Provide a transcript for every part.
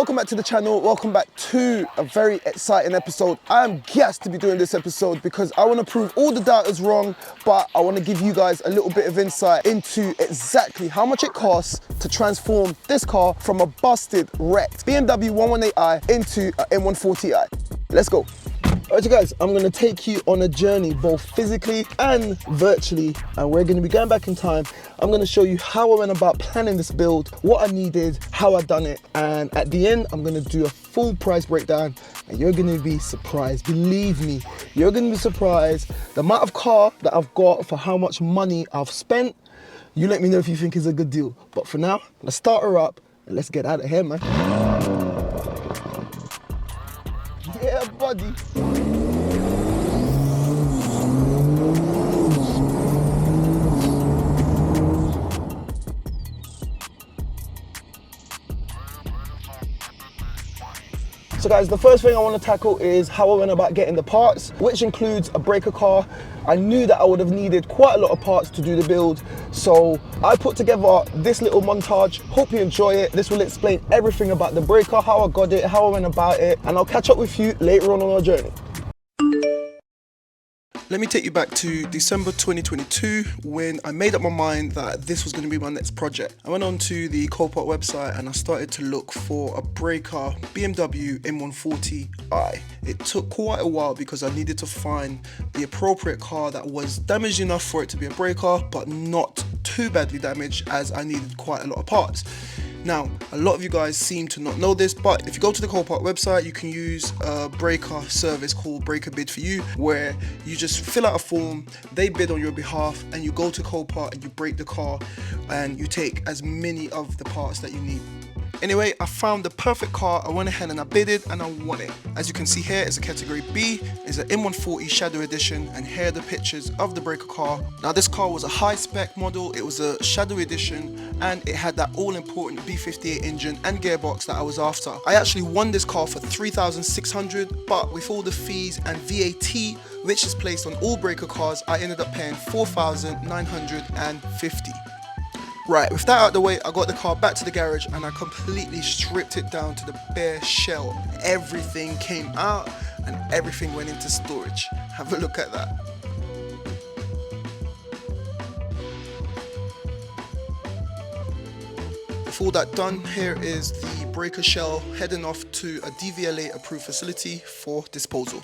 Welcome back to the channel, welcome back to a very exciting episode. I am gassed to be doing this episode because I want to prove all the doubters wrong, but I want to give you guys a little bit of insight into exactly how much it costs to transform this car from a busted, wrecked BMW 118i into an M140i. Let's go. Alright, you guys, I'm going to take you on a journey both physically and virtually, and we're going to be going back in time. I'm going to show you how I went about planning this build, what I needed, how I done it, and at the end I'm going to do a full price breakdown and you're going to be surprised. Believe me, you're going to be surprised the amount of car that I've got for how much money I've spent. You let me know if you think it's a good deal, but for now, let's start her up and let's get out of here, man. Yeah, buddy. So guys, the first thing I want to tackle is how I went about getting the parts, which includes a breaker car. I knew that I would have needed quite a lot of parts to do the build, so I put together this little montage. Hope you enjoy it. This will explain everything about the breaker, how I got it, how I went about it, and I'll catch up with you later on our journey. Let me take you back to December 2022 when I made up my mind that this was going to be my next project. I went on to the Copart website and I started to look for a breaker BMW M140i. It took quite a while because I needed to find the appropriate car that was damaged enough for it to be a breaker but not too badly damaged, as I needed quite a lot of parts. Now, a lot of you guys seem to not know this, but if you go to the Copart website, you can use a breaker service called Breaker Bid For You, where you just fill out a form, they bid on your behalf, and you go to Copart and you break the car, and you take as many of the parts that you need. Anyway, I found the perfect car, I went ahead and I bidded and I won it. As you can see here, it's a category B, it's an M140 Shadow Edition, and here are the pictures of the breaker car. Now this car was a high spec model, it was a Shadow Edition, and it had that all important B58 engine and gearbox that I was after. I actually won this car for $3,600, but with all the fees and VAT, which is placed on all breaker cars, I ended up paying $4,950. Right, with that out of the way, I got the car back to the garage and I completely stripped it down to the bare shell. Everything came out and everything went into storage. Have a look at that. With all that done, here is the breaker shell heading off to a DVLA approved facility for disposal.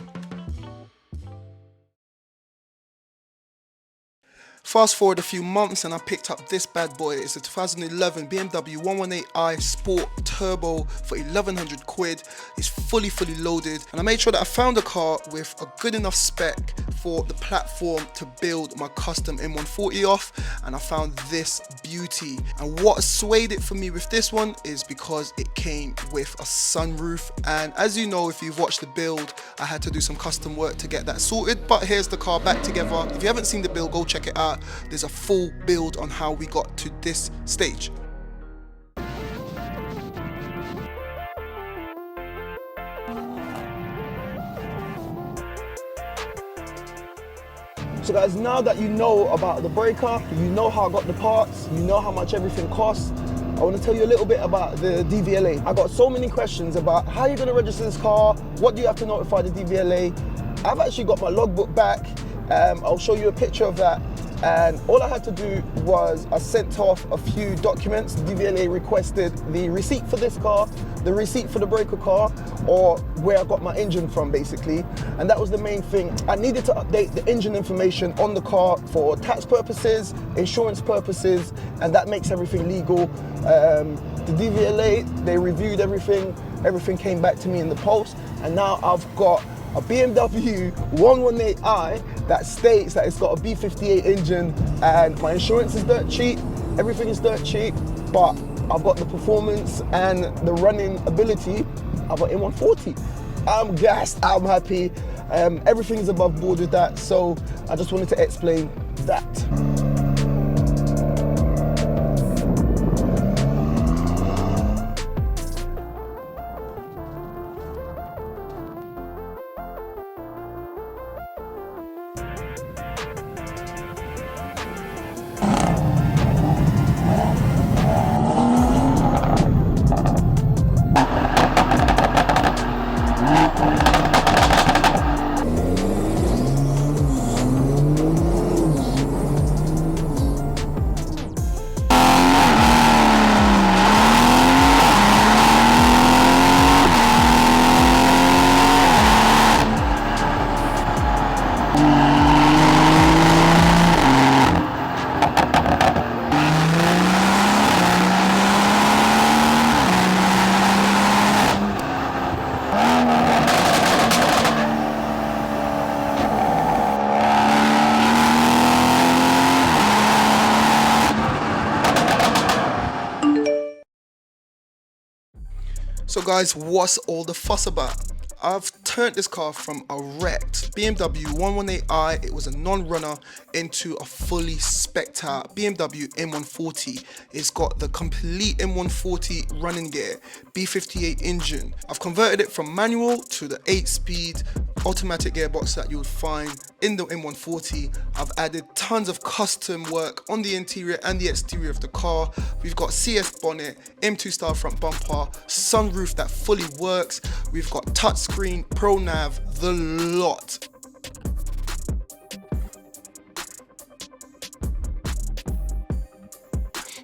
Fast forward a few months and I picked up this bad boy. It's a 2011 BMW 118i Sport Turbo for 1100 quid. It's fully loaded, and I made sure that I found a car with a good enough spec for the platform to build my custom M140 off, and I found this beauty. And what swayed it for me with this one is because it came with a sunroof, and as you know, if you've watched the build, I had to do some custom work to get that sorted, but here's the car back together. If you haven't seen the build, go check it out. There's a full build on how we got to this stage. So guys, now that you know about the breaker, you know how I got the parts, you know how much everything costs, I want to tell you a little bit about the DVLA. I got so many questions about how you're going to register this car, what do you have to notify the DVLA. I've actually got my logbook back. I'll show you a picture of that. And all I had to do was I sent off a few documents. The DVLA requested the receipt for this car, the receipt for the breaker car, or where I got my engine from basically. And that was the main thing. I needed to update the engine information on the car for tax purposes, insurance purposes, and that makes everything legal. The DVLA, they reviewed everything. Everything came back to me in the post, and now I've got a BMW 118i that states that it's got a B58 engine, and my insurance is dirt cheap, everything is dirt cheap, but I've got the performance and the running ability of an M140. I'm gassed, I'm happy, everything is above board with that, so I just wanted to explain that. So guys, what's all the fuss about? I've turned this car from a wrecked BMW 118i, it was a non-runner, into a fully spec'd out BMW M140. It's got the complete M140 running gear, B58 engine. I've converted it from manual to the 8-speed automatic gearbox that you would find in the M140. I've added tons of custom work on the interior and the exterior of the car. We've got CS bonnet, M2 style front bumper, sunroof that fully works. We've got touchscreen, pro nav, the lot.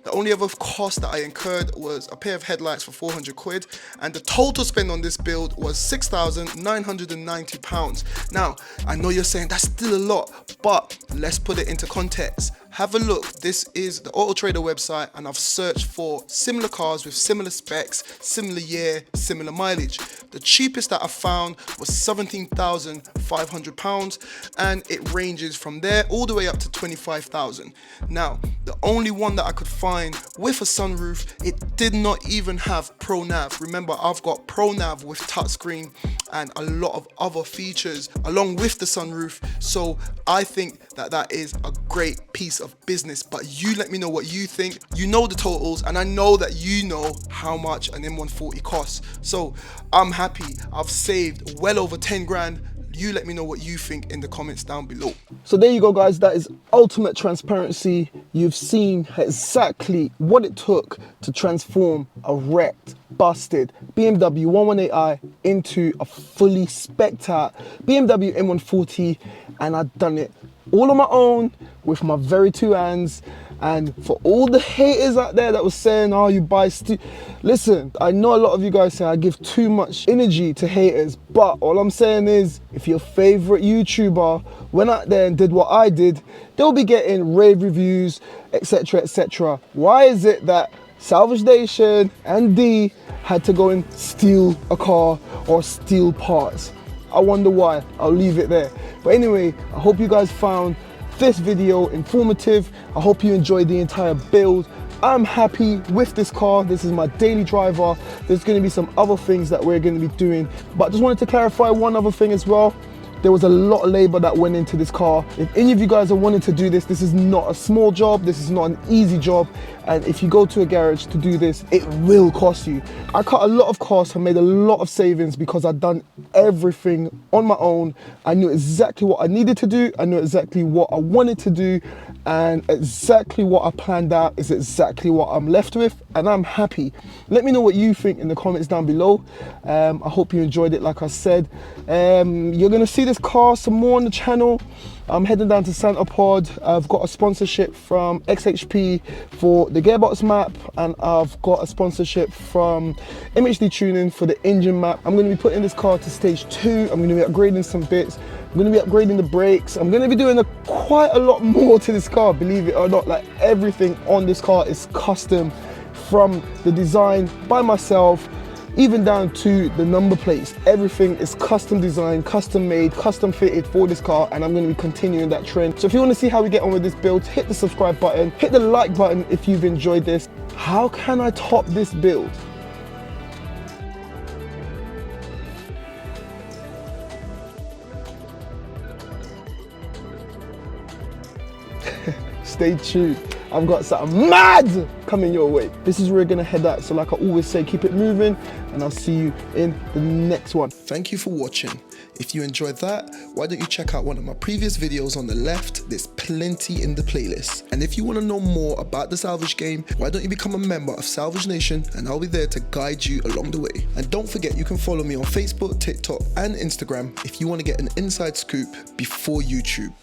The only other cost that I incurred was a pair of headlights for 400 quid, and the total spend on this build was £6,990. Now, I know you're saying that's still a lot, but let's put it into context. Have a look, this is the Auto Trader website, and I've searched for similar cars with similar specs, similar year, similar mileage. The cheapest that I found was £17,500, and it ranges from there all the way up to 25,000. Now, the only one that I could find with a sunroof, it did not even have Pro Nav. Remember, I've got Pro Nav with touchscreen and a lot of other features along with the sunroof, so I think that that is a great piece of business. But you let me know what you think. You know the totals, and I know that you know how much an M140 costs, so I'm happy. I've saved well over 10 grand. You let me know what you think in the comments down below. So there you go guys, that is ultimate transparency. You've seen exactly what it took to transform a wrecked, busted BMW 118i into a fully spec'd out BMW M140, and I've done it all on my own with my very two hands. And for all the haters out there that was saying, oh, you buy listen, I know a lot of you guys say I give too much energy to haters, but all I'm saying is, if your favorite YouTuber went out there and did what I did, they'll be getting rave reviews, etc, etc. Why is it that Salvage Nation and D had to go and steal a car or steal parts? I wonder why. I'll leave it there. But anyway, I hope you guys found this video informative. I hope you enjoyed the entire build. I'm happy with this car. This is my daily driver. There's going to be some other things that we're going to be doing, but I just wanted to clarify one other thing as well. There was a lot of labor that went into this car. If any of you guys are wanting to do this, this is not a small job, this is not an easy job, and if you go to a garage to do this, it will cost you. I cut a lot of costs and made a lot of savings because I've done everything on my own. I knew exactly what I needed to do, I knew exactly what I wanted to do, and exactly what I planned out is exactly what I'm left with, and I'm happy. Let me know what you think in the comments down below. I hope you enjoyed it. Like I said, you're gonna see this car some more on the channel. I'm heading down to Santa Pod. I've got a sponsorship from XHP for the gearbox map, and I've got a sponsorship from MHD Tuning for the engine map. I'm going to be putting this car to stage 2. I'm going to be upgrading some bits. I'm going to be upgrading the brakes. I'm going to be doing quite a lot more to this car, believe it or not. Like, everything on this car is custom, from the design by myself, even down to the number plates. Everything is custom designed, custom made, custom fitted for this car, and I'm going to be continuing that trend. So if you want to see how we get on with this build, hit the subscribe button, hit the like button if you've enjoyed this. How can I top this build? Stay tuned. I've got something mad coming your way. This is where we're gonna head out. So like I always say, keep it moving and I'll see you in the next one. Thank you for watching. If you enjoyed that, why don't you check out one of my previous videos on the left? There's plenty in the playlist. And if you want to know more about the Salvage game, why don't you become a member of Salvage Nation, and I'll be there to guide you along the way. And don't forget, you can follow me on Facebook, TikTok and Instagram if you want to get an inside scoop before YouTube.